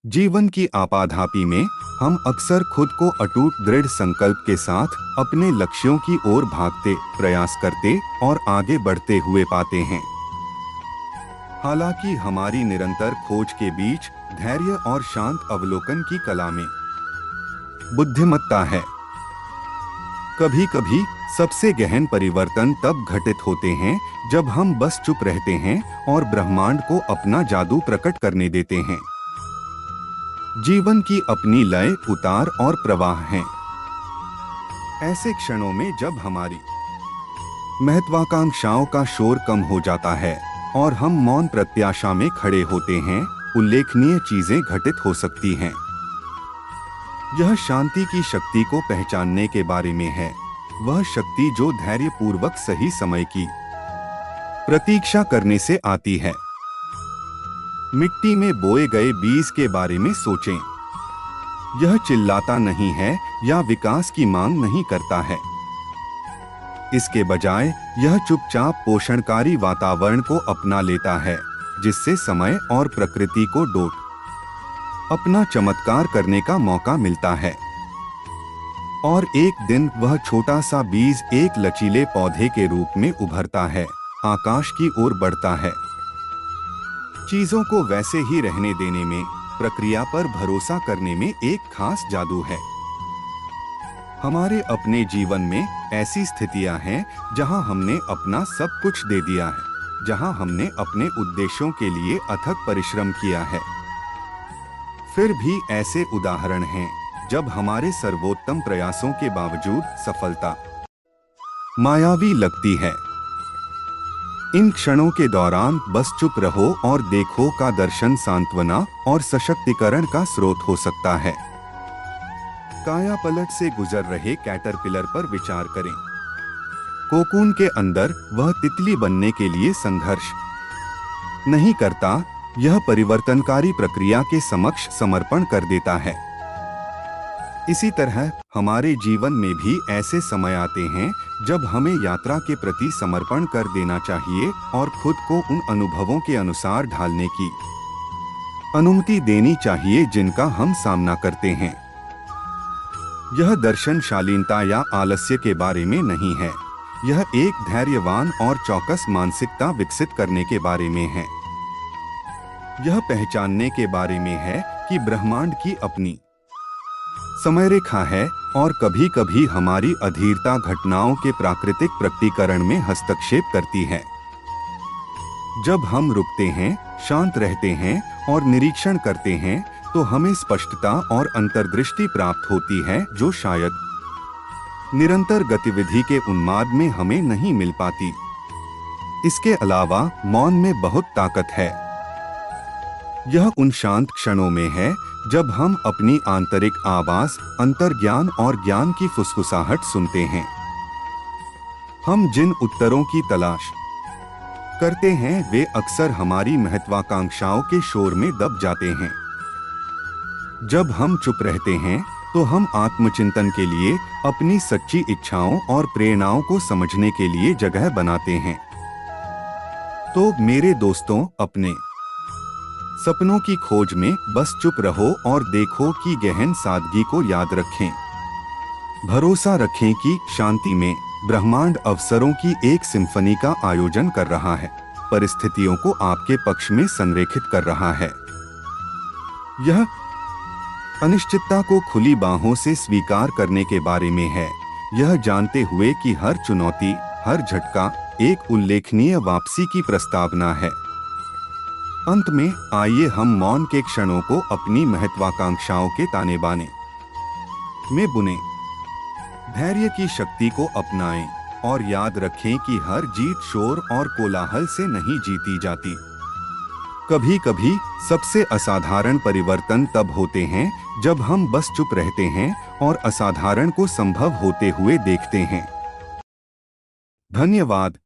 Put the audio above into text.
जीवन की आपाधापी में हम अक्सर खुद को अटूट दृढ़ संकल्प के साथ अपने लक्ष्यों की ओर भागते, प्रयास करते और आगे बढ़ते हुए पाते हैं। हालांकि हमारी निरंतर खोज के बीच धैर्य और शांत अवलोकन की कला में बुद्धिमत्ता है। कभी कभी सबसे गहन परिवर्तन तब घटित होते हैं जब हम बस चुप रहते हैं और ब्रह्मांड को अपना जादू प्रकट करने देते हैं। जीवन की अपनी लय, उतार और प्रवाह हैं। ऐसे क्षणों में जब हमारी महत्वाकांक्षाओं का शोर कम हो जाता है और हम मौन प्रत्याशा में खड़े होते हैं, उल्लेखनीय चीजें घटित हो सकती हैं। यह शांति की शक्ति को पहचानने के बारे में है, वह शक्ति जो धैर्यपूर्वक सही समय की प्रतीक्षा करने से आती है। मिट्टी में बोए गए बीज के बारे में सोचें। यह चिल्लाता नहीं है या विकास की मांग नहीं करता है। इसके बजाय यह चुपचाप पोषणकारी वातावरण को अपना लेता है, जिससे समय और प्रकृति को डोट अपना चमत्कार करने का मौका मिलता है। और एक दिन वह छोटा सा बीज एक लचीले पौधे के रूप में उभरता है, आकाश की ओर बढ़ता है। चीजों को वैसे ही रहने देने में, प्रक्रिया पर भरोसा करने में एक खास जादू है। हमारे अपने जीवन में ऐसी स्थितियां हैं जहां हमने अपना सब कुछ दे दिया है, जहां हमने अपने उद्देश्यों के लिए अथक परिश्रम किया है। फिर भी ऐसे उदाहरण हैं जब हमारे सर्वोत्तम प्रयासों के बावजूद सफलता मायावी लगती है। इन क्षणों के दौरान बस चुप रहो और देखो का दर्शन सांत्वना और सशक्तिकरण का स्रोत हो सकता है। काया पलट से गुजर रहे कैटरपिलर पर विचार करें। कोकून के अंदर वह तितली बनने के लिए संघर्ष नहीं करता, यह परिवर्तनकारी प्रक्रिया के समक्ष समर्पण कर देता है। इसी तरह हमारे जीवन में भी ऐसे समय आते हैं जब हमें यात्रा के प्रति समर्पण कर देना चाहिए और खुद को उन अनुभवों के अनुसार ढालने की अनुमति देनी चाहिए जिनका हम सामना करते हैं। यह दर्शन शालीनता या आलस्य के बारे में नहीं है, यह एक धैर्यवान और चौकस मानसिकता विकसित करने के बारे में है। यह पहचानने के बारे में है कि ब्रह्मांड की अपनी समय रेखा है और कभी कभी हमारी अधीरता घटनाओं के प्राकृतिक प्रकटीकरण में हस्तक्षेप करती है। जब हम रुकते हैं, शांत रहते हैं और निरीक्षण करते हैं, तो हमें स्पष्टता और अंतर्दृष्टि प्राप्त होती है जो शायद निरंतर गतिविधि के उन्माद में हमें नहीं मिल पाती। इसके अलावा मौन में बहुत ताकत है। यह उन शांत क्षणों में है जब हम अपनी आंतरिक आवाज, अंतर्ज्ञान और ज्ञान की फुसफुसाहट सुनते हैं। हम जिन उत्तरों की तलाश करते हैं वे अक्सर हमारी महत्वाकांक्षाओं के शोर में दब जाते हैं। जब हम चुप रहते हैं तो हम आत्मचिंतन के लिए, अपनी सच्ची इच्छाओं और प्रेरणाओं को समझने के लिए जगह बनाते हैं। तो मेरे दोस्तों, अपने सपनों की खोज में बस चुप रहो और देखो की गहन सादगी को याद रखें। भरोसा रखें कि शांति में ब्रह्मांड अवसरों की एक सिम्फनी का आयोजन कर रहा है, परिस्थितियों को आपके पक्ष में संरेखित कर रहा है। यह अनिश्चितता को खुली बाहों से स्वीकार करने के बारे में है, यह जानते हुए कि हर चुनौती, हर झटका एक उल्लेखनीय वापसी की प्रस्तावना है। अंत में आइए हम मौन के क्षणों को अपनी महत्वाकांक्षाओं के ताने बाने में बुने, धैर्य की शक्ति को अपनाएं और याद रखें कि हर जीत शोर और कोलाहल से नहीं जीती जाती। कभी कभी सबसे असाधारण परिवर्तन तब होते हैं जब हम बस चुप रहते हैं और असाधारण को संभव होते हुए देखते हैं। धन्यवाद।